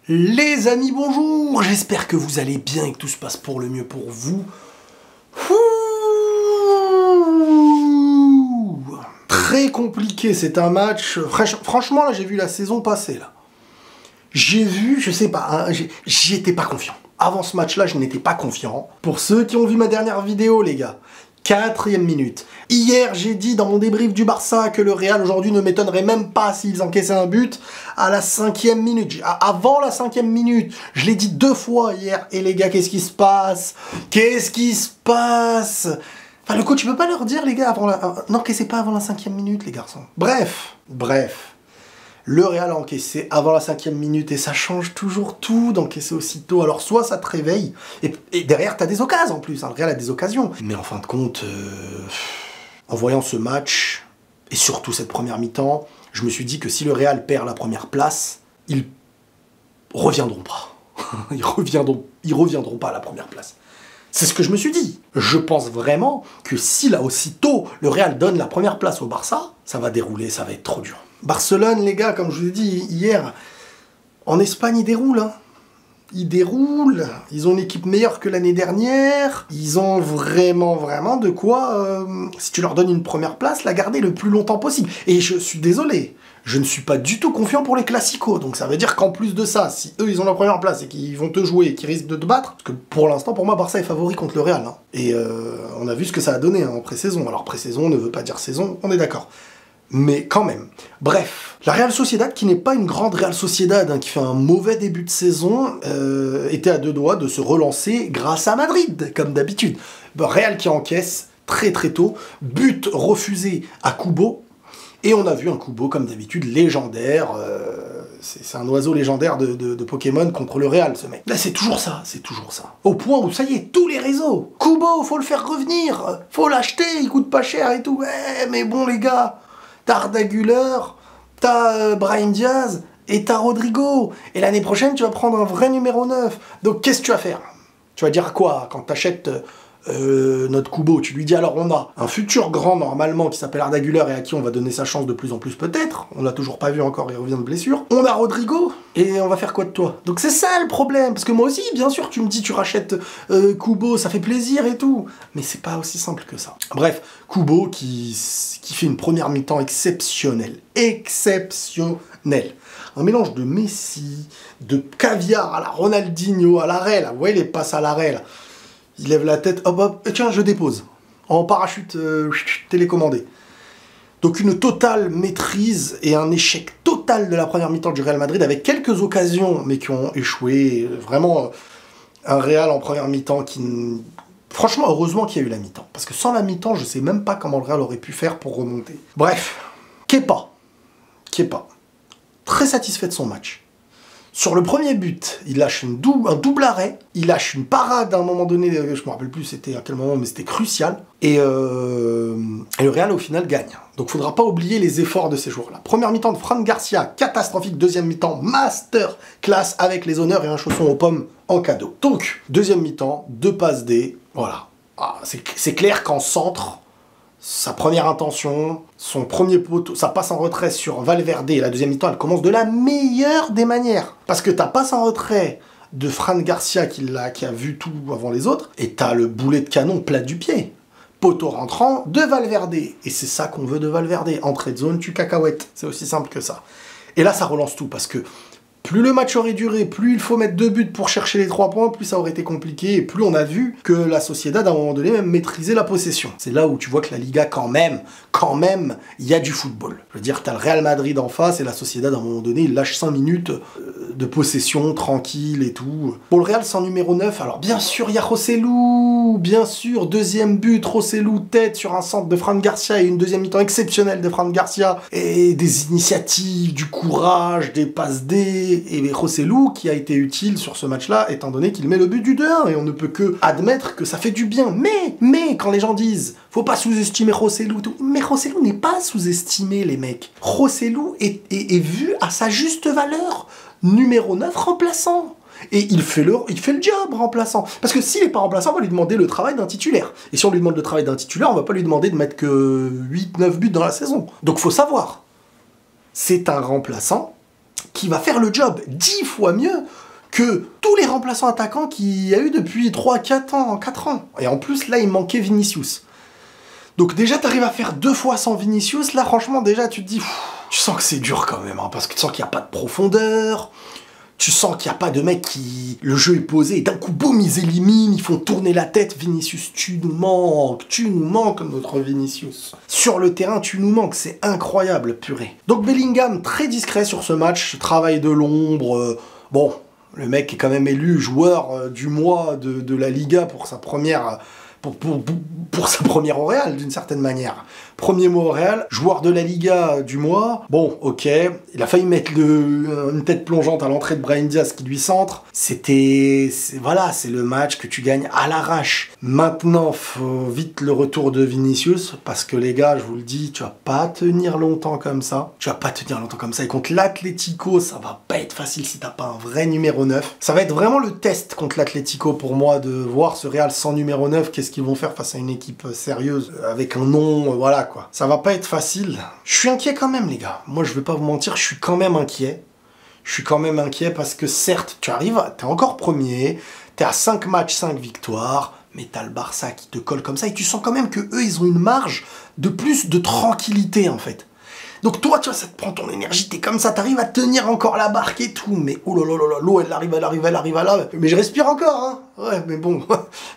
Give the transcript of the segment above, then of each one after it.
Les amis, bonjour, j'espère que vous allez bien et que tout se passe pour le mieux pour vous. Très compliqué, c'est un match... Franchement, là, j'ai vu la saison passer, là. J'ai vu, je sais pas, hein, j'y étais pas confiant. Avant ce match-là, je n'étais pas confiant. Pour ceux qui ont vu ma dernière vidéo, les gars, 4e minute. Hier, j'ai dit dans mon débrief du Barça que le Real aujourd'hui ne m'étonnerait même pas s'ils encaissaient un but à la 5e minute. Avant la 5e minute, je l'ai dit 2 fois hier. Et les gars, qu'est-ce qui se passe? Qu'est-ce qui se passe? Enfin, le coach, tu peux pas leur dire, les gars, avant la... n'encaissez pas avant la 5e minute, les garçons. Bref. Le Real a encaissé avant la 5e minute et ça change toujours tout d'encaisser aussitôt. Alors soit ça te réveille, et derrière t'as des occasions en plus, hein, le Real a des occasions. Mais en fin de compte, en voyant ce match, et surtout cette première mi-temps, je me suis dit que si le Real perd la première place, ils reviendront pas. ils reviendront pas à la première place. C'est ce que je me suis dit. Je pense vraiment que si là aussitôt le Real donne la première place au Barça, ça va dérouler, ça va être trop dur. Barcelone, les gars, comme je vous ai dit hier, en Espagne, ils déroulent. Hein. Ils déroulent. Ils ont une équipe meilleure que l'année dernière. Ils ont vraiment de quoi, si tu leur donnes une première place, la garder le plus longtemps possible. Et je suis désolé, je ne suis pas du tout confiant pour les classicos. Donc ça veut dire qu'en plus de ça, si eux, ils ont la première place et qu'ils vont te jouer et qu'ils risquent de te battre, parce que pour l'instant, pour moi, Barça est favori contre le Real. Hein. Et on a vu ce que ça a donné hein, en pré-saison. Alors pré-saison ne veut pas dire saison, on est d'accord. Mais quand même. Bref, la Real Sociedad, qui n'est pas une grande Real Sociedad, hein, qui fait un mauvais début de saison, était à 2 doigts de se relancer grâce à Madrid, comme d'habitude. Real qui encaisse très tôt, but refusé à Kubo, et on a vu un Kubo, comme d'habitude, légendaire, c'est un oiseau légendaire de Pokémon contre le Real, ce mec. Là, c'est toujours ça. Au point où, ça y est, tous les réseaux, Kubo, faut le faire revenir, faut l'acheter, il coûte pas cher et tout. Mais bon, les gars... T'as Arda Güler, t'as Brahim Diaz et t'as Rodrigo. Et l'année prochaine, tu vas prendre un vrai numéro 9. Donc, qu'est-ce que tu vas faire? Tu vas dire quoi quand t'achètes notre Kubo? Tu lui dis, alors on a un futur grand, normalement, qui s'appelle Arda Güler et à qui on va donner sa chance de plus en plus peut-être. On l'a toujours pas vu encore, il revient de blessure. On a Rodrigo, et on va faire quoi de toi? Donc c'est ça le problème. Parce que moi aussi, bien sûr, tu me dis, tu rachètes Kubo, ça fait plaisir et tout. Mais c'est pas aussi simple que ça. Bref, Kubo qui fait une première mi-temps exceptionnelle. Un mélange de Messi, de caviar à la Ronaldinho, à l'arrêt, là. Vous voyez les passes à l'arrêt, là. Il lève la tête, hop, et tiens, je dépose. En parachute télécommandé. Donc une totale maîtrise et un échec total de la première mi-temps du Real Madrid, avec quelques occasions, mais qui ont échoué. Vraiment, un Real en première mi-temps qui... Franchement, heureusement qu'il y a eu la mi-temps. Parce que sans la mi-temps, je sais même pas comment le Real aurait pu faire pour remonter. Bref, Kepa. Très satisfait de son match. Sur le premier but, il lâche un double arrêt, il lâche une parade à un moment donné, je me rappelle plus c'était à quel moment, mais c'était crucial. Et le Real au final gagne. Donc faudra pas oublier les efforts de ces joueurs-là. Première mi-temps de Fran Garcia, catastrophique. Deuxième mi-temps, master class avec les honneurs et un chausson aux pommes en cadeau. Donc, deuxième mi-temps, 2 passes D, voilà. Ah, c'est clair qu'en centre, sa première intention, son premier poteau, ça passe en retrait sur Valverde, et la deuxième mi-temps, elle commence de la meilleure des manières. Parce que t'as passe en retrait de Fran Garcia qui a vu tout avant les autres, et t'as le boulet de canon plat du pied. Poteau rentrant de Valverde. Et c'est ça qu'on veut de Valverde. Entrée de zone, tu cacahuètes. C'est aussi simple que ça. Et là, ça relance tout, parce que plus le match aurait duré, plus il faut mettre 2 buts pour chercher les 3 points, plus ça aurait été compliqué, et plus on a vu que la Sociedad, à un moment donné, même maîtrisait la possession. C'est là où tu vois que la Liga, quand même, il y a du football. Je veux dire, t'as le Real Madrid en face, et la Sociedad, à un moment donné, il lâche 5 minutes de possession, tranquille et tout. Pour le Real, sans numéro 9, alors bien sûr, il y a Joselu, bien sûr, deuxième but, Joselu, tête sur un centre de Fran Garcia, et une deuxième mi-temps exceptionnelle de Fran Garcia, et des initiatives, du courage, des passes D, et Joselu qui a été utile sur ce match-là, étant donné qu'il met le but du 2-1, et on ne peut que admettre que ça fait du bien. Mais, quand les gens disent, faut pas sous-estimer Joselu, tout, mais Joselu n'est pas sous-estimé, les mecs. Joselu est vu à sa juste valeur. Numéro 9 remplaçant. Et il fait le job remplaçant. Parce que s'il n'est pas remplaçant, on va lui demander le travail d'un titulaire. Et si on lui demande le travail d'un titulaire, on va pas lui demander de mettre que 8-9 buts dans la saison. Donc faut savoir. C'est un remplaçant qui va faire le job 10 fois mieux que tous les remplaçants attaquants qu'il y a eu depuis 3-4 ans, 4 ans. Et en plus, là, il manquait Vinicius. Donc déjà, tu arrives à faire 2 fois sans Vinicius. Là, franchement, déjà, tu te dis... tu sens que c'est dur quand même, hein, parce que tu sens qu'il n'y a pas de profondeur. Tu sens qu'il n'y a pas de mec qui... le jeu est posé, et d'un coup, boum, ils éliminent, ils font tourner la tête. Vinicius, tu nous manques, notre Vinicius. Sur le terrain, tu nous manques, c'est incroyable, purée. Donc Bellingham, très discret sur ce match, travail de l'ombre, bon... le mec est quand même élu joueur du mois de la Liga pour sa première... pour sa première au Real, d'une certaine manière. Premier mois au Real, joueur de la Liga du mois. Bon, ok, il a failli mettre une tête plongeante à l'entrée de Brahim Diaz qui lui centre. Voilà, c'est le match que tu gagnes à l'arrache. Maintenant, faut vite le retour de Vinicius, parce que les gars, je vous le dis, tu vas pas tenir longtemps comme ça. Tu vas pas tenir longtemps comme ça. Et contre l'Atlético, ça va pas être facile si t'as pas un vrai numéro 9. Ça va être vraiment le test contre l'Atlético pour moi, de voir ce Real sans numéro 9, qu'est-ce qu'ils vont faire face à une équipe sérieuse, avec un nom, voilà quoi. Ça va pas être facile. Je suis inquiet quand même, les gars. Moi, je vais pas vous mentir, je suis quand même inquiet. Je suis quand même inquiet parce que certes, tu arrives, t'es encore premier, t'es à 5 matchs, 5 victoires, mais t'as le Barça qui te colle comme ça, et tu sens quand même que eux, ils ont une marge de plus de tranquillité, en fait. Donc toi, tu vois, ça te prend ton énergie, t'es comme ça, t'arrives à tenir encore la barque et tout, mais oh là là là là, l'eau, elle arrive là, mais je respire encore, hein. Ouais, mais bon,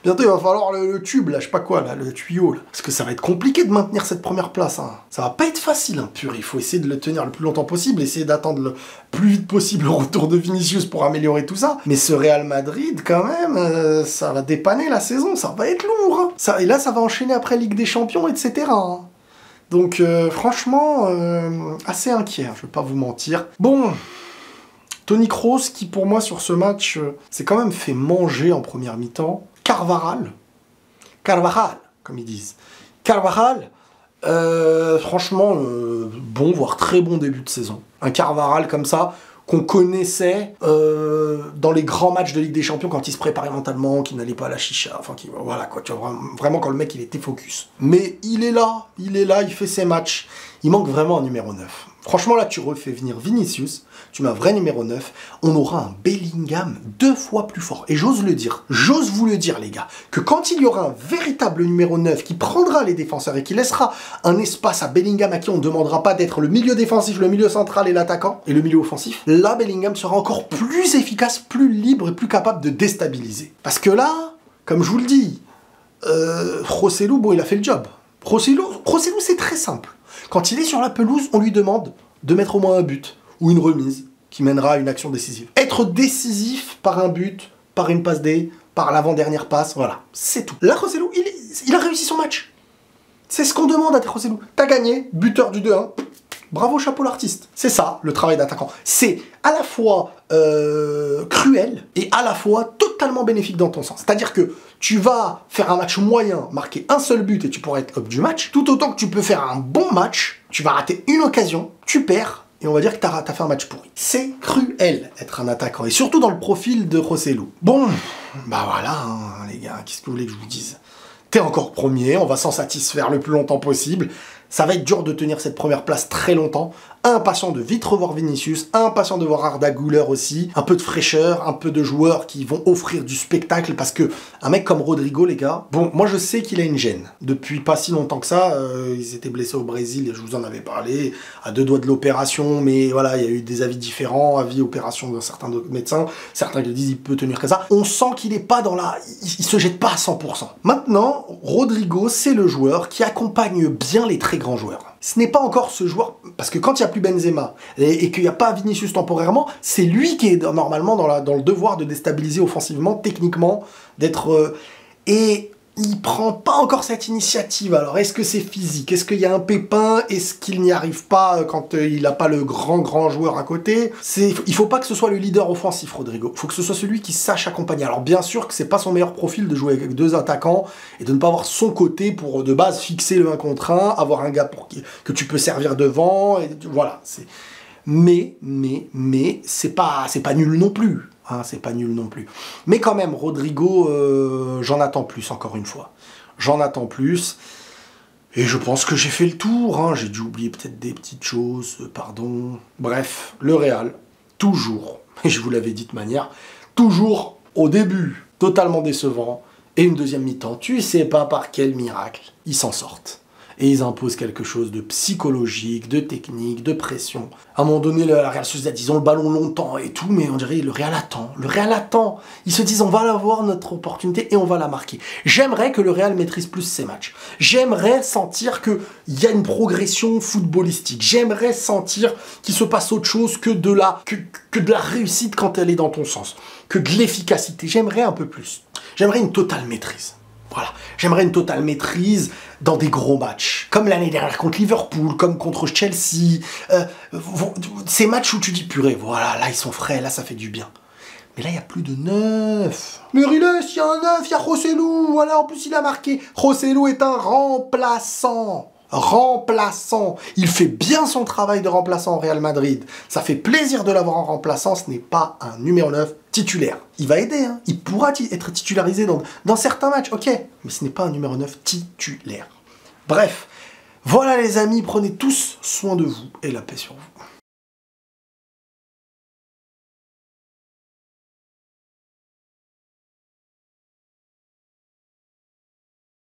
bientôt il va falloir le tube, là, je sais pas quoi, là, le tuyau, là. Parce que ça va être compliqué de maintenir cette première place, hein. Ça va pas être facile, hein, pur, il faut essayer de le tenir le plus longtemps possible, essayer d'attendre le plus vite possible le retour de Vinicius pour améliorer tout ça. Mais ce Real Madrid, quand même, ça va dépanner la saison, ça va être lourd, hein. Et là, ça va enchaîner après Ligue des Champions, etc., hein. Donc franchement, assez inquiet, hein, je vais pas vous mentir. Bon, Toni Kroos qui pour moi sur ce match s'est quand même fait manger en première mi-temps. Carvajal, comme ils disent. Carvajal, franchement, bon, voire très bon début de saison. Un Carvajal comme ça, qu'on connaissait dans les grands matchs de Ligue des Champions quand il se préparait mentalement, qu'il n'allait pas à la chicha, enfin, voilà quoi, tu vois, vraiment quand le mec il était focus. Mais il est là, il fait ses matchs. Il manque vraiment un numéro 9. Franchement, là, tu refais venir Vinicius, tu mets un vrai numéro 9, on aura un Bellingham 2 fois plus fort. Et j'ose vous le dire, les gars, que quand il y aura un véritable numéro 9 qui prendra les défenseurs et qui laissera un espace à Bellingham à qui on ne demandera pas d'être le milieu défensif, le milieu central et l'attaquant, et le milieu offensif, là, Bellingham sera encore plus efficace, plus libre et plus capable de déstabiliser. Parce que là, comme je vous le dis, Joselu, bon, il a fait le job. Joselu, c'est très simple. Quand il est sur la pelouse, on lui demande de mettre au moins un but ou une remise qui mènera à une action décisive. Être décisif par un but, par une passe D, par l'avant-dernière passe, voilà, c'est tout. Là, Joselu, il a réussi son match. C'est ce qu'on demande à Joselu. T'as gagné, buteur du 2-1. Bravo, chapeau l'artiste. C'est ça, le travail d'attaquant. C'est à la fois cruel et à la fois totalement bénéfique dans ton sens. C'est-à-dire que tu vas faire un match moyen, marquer un seul but et tu pourrais être up du match, tout autant que tu peux faire un bon match, tu vas rater une occasion, tu perds, et on va dire que t'as fait un match pourri. C'est cruel, être un attaquant, et surtout dans le profil de Joselu. Bon, bah voilà, hein, les gars, qu'est-ce que vous voulez que je vous dise? T'es encore premier, on va s'en satisfaire le plus longtemps possible. Ça va être dur de tenir cette première place très longtemps. Impatient de vite revoir Vinicius, impatient de voir Arda Güler aussi. Un peu de fraîcheur, un peu de joueurs qui vont offrir du spectacle, parce que un mec comme Rodrigo, les gars, bon, moi je sais qu'il a une gêne. Depuis pas si longtemps que ça, il s'était blessé au Brésil, et je vous en avais parlé, à 2 doigts de l'opération, mais voilà, il y a eu des avis différents, avis opération de certains médecins, certains qui disent il peut tenir que ça. On sent qu'il est pas dans la... il se jette pas à 100%. Maintenant, Rodrigo, c'est le joueur qui accompagne bien les très grands joueurs. Ce n'est pas encore ce joueur, parce que quand il n'y a plus Benzema et qu'il n'y a pas Vinicius temporairement, c'est lui qui est normalement dans le devoir de déstabiliser offensivement, techniquement, d'être... et il prend pas encore cette initiative. Alors, est-ce que c'est physique? Est-ce qu'il y a un pépin? Est-ce qu'il n'y arrive pas quand il n'a pas le grand joueur à côté? Il faut pas que ce soit le leader offensif, Rodrigo. Il faut que ce soit celui qui sache accompagner. Alors, bien sûr que c'est pas son meilleur profil de jouer avec 2 attaquants et de ne pas avoir son côté pour, de base, fixer le 1 contre 1, avoir un gars que tu peux servir devant, et voilà. Mais c'est pas nul non plus. Hein, c'est pas nul non plus. Mais quand même, Rodrigo, j'en attends plus, encore une fois. J'en attends plus. Et je pense que j'ai fait le tour. Hein. J'ai dû oublier peut-être des petites choses, pardon. Bref, le Real. toujours, et je vous l'avais dit de manière, toujours au début, totalement décevant, et une deuxième mi-temps, tu sais pas par quel miracle, ils s'en sortent. Et ils imposent quelque chose de psychologique, de technique, de pression. À un moment donné, le Real Sociedad, ils ont le ballon longtemps et tout, mais on dirait le Real attend. Le Real attend. Ils se disent, on va avoir notre opportunité et on va la marquer. J'aimerais que le Real maîtrise plus ses matchs. J'aimerais sentir qu'il y a une progression footballistique. J'aimerais sentir qu'il se passe autre chose que de la réussite quand elle est dans ton sens. Que de l'efficacité. J'aimerais un peu plus. J'aimerais une totale maîtrise. Voilà, j'aimerais une totale maîtrise dans des gros matchs, comme l'année dernière contre Liverpool, comme contre Chelsea, ces matchs où tu dis purée, voilà, là ils sont frais, là ça fait du bien. Mais là il y a plus de 9. Mais Riles, il y a un 9, il y a Joselu, voilà, en plus il a marqué. Joselu est un remplaçant. Il fait bien son travail de remplaçant au Real Madrid. Ça fait plaisir de l'avoir en remplaçant, ce n'est pas un numéro 9 titulaire. Il va aider, hein. Il pourra être titularisé dans certains matchs, ok. Mais ce n'est pas un numéro 9 titulaire. Bref, voilà les amis, prenez tous soin de vous et la paix sur vous.